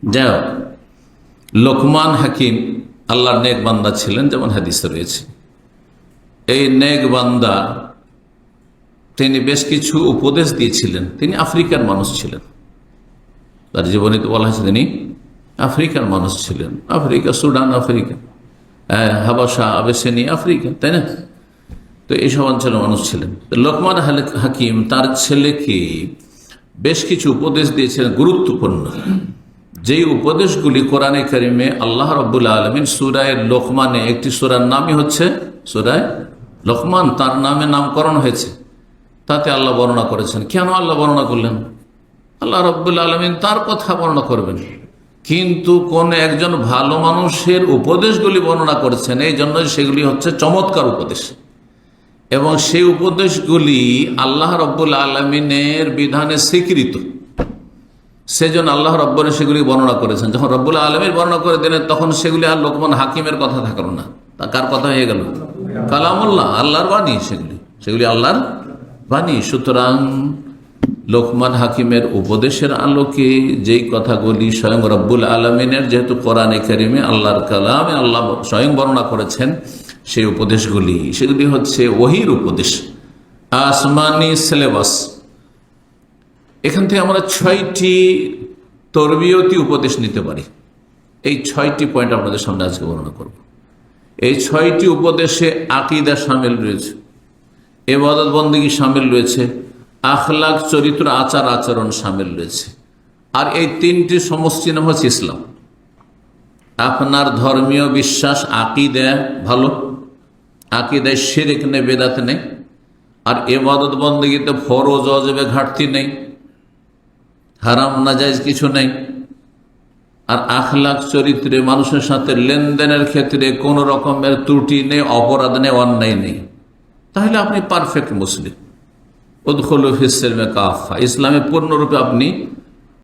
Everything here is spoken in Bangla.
যাও, লোকমান হাকিম আল্লাহর নেক বান্দা ছিলেন, যেমন হাদিসে রয়েছে। এই নেক বান্দা তিনি বেশ কিছু উপদেশ দিয়েছিলেন। তিনি আফ্রিকার মানুষ ছিলেন, তার জীবনে তো বলা হয়েছে তিনি আফ্রিকার মানুষ ছিলেন। আফ্রিকা, সুডান আফ্রিকা, হাবাসা, আবেসেনি আফ্রিকা, তাই না? তো এইসব অঞ্চলের মানুষ ছিলেন। লোকমান হাকিম তার ছেলেকে বেশ কিছু উপদেশ দিয়েছিলেন, গুরুত্বপূর্ণ। যেই উপদেশগুলি কোরআনে কারিমে আল্লাহ রাব্বুল আলামিন সূরায়ে লোকমানে, একটি সূরার নামই হচ্ছে সূরায়ে লোকমান, তার নামে নামকরণ হয়েছে, তাতে আল্লাহ বর্ণনা করেছেন। কেন আল্লাহ বর্ণনা করলেন? আল্লাহ রাব্বুল আলামিন তার কথা বর্ণনা করবেন, কিন্তু কোন একজন ভালো মানুষের উপদেশগুলি বর্ণনা করেছেন, এই জন্য সেগুলি হচ্ছে চমৎকার উপদেশ, এবং সেই উপদেশগুলি আল্লাহ রাব্বুল আলামিনের বিধানে স্বীকৃত। সেজন্য আল্লাহ রব্বুল সেগুলি বর্ণনা করেছেন। যখন রব্বুল আলামিন বর্ণনা করে দিলেন, তখন সেগুলি আর লোকমান হাকিমের কথা থাকলো না, তা কার কথা হয়ে গেল? কালামুল্লাহ, আল্লাহর বাণী। সেগুলি আল্লাহর বাণী। সুতরাং লোকমান হাকিমের উপদেশের আলোকে যেই কথাগুলি স্বয়ং রব্বুল আলামিনের, যেহেতু কোরআনে কারিমে আল্লাহর কালামে আল্লাহ স্বয়ং বর্ণনা করেছেন, সেই উপদেশগুলি সেগুলি হচ্ছে ওহীর উপদেশ, আসমানি সিলেবাস। এখান থেকে আমরা 6টি তরবিয়তি উপদেশ নিতে পারি। এই 6টি পয়েন্ট আপনাদের সামনে আজকে বর্ণনা করব। এই 6টি উপদেশে আকীদা শামিল রয়েছে, ইবাদত বন্দেগী শামিল রয়েছে, আখলাক চরিত্র আচার আচরণ শামিল রয়েছে। আর এই 3টি সমষ্টি নাম হচ্ছে ইসলাম। আপনার ধর্মীয় বিশ্বাস, আকীদা ভালো, আকীদায় শিরক নেই, বেদাত নেই, আর ইবাদত বন্দেগীতে ফরজ ওয়াজিবে ঘাটতি নেই, হারাম নাজায়েজ কিছু নেই, আর আখলাক চরিত্রে মানুষের সাথে লেনদেনের ক্ষেত্রে কোন রকমের ত্রুটি নেই, অপরাধ নেই, অন্যায় নেই, তাহলে আপনি পারফেক্ট মুসলিম। উদখুলু ফিস সিলমি কাফা, ইসলামে পূর্ণরূপে আপনি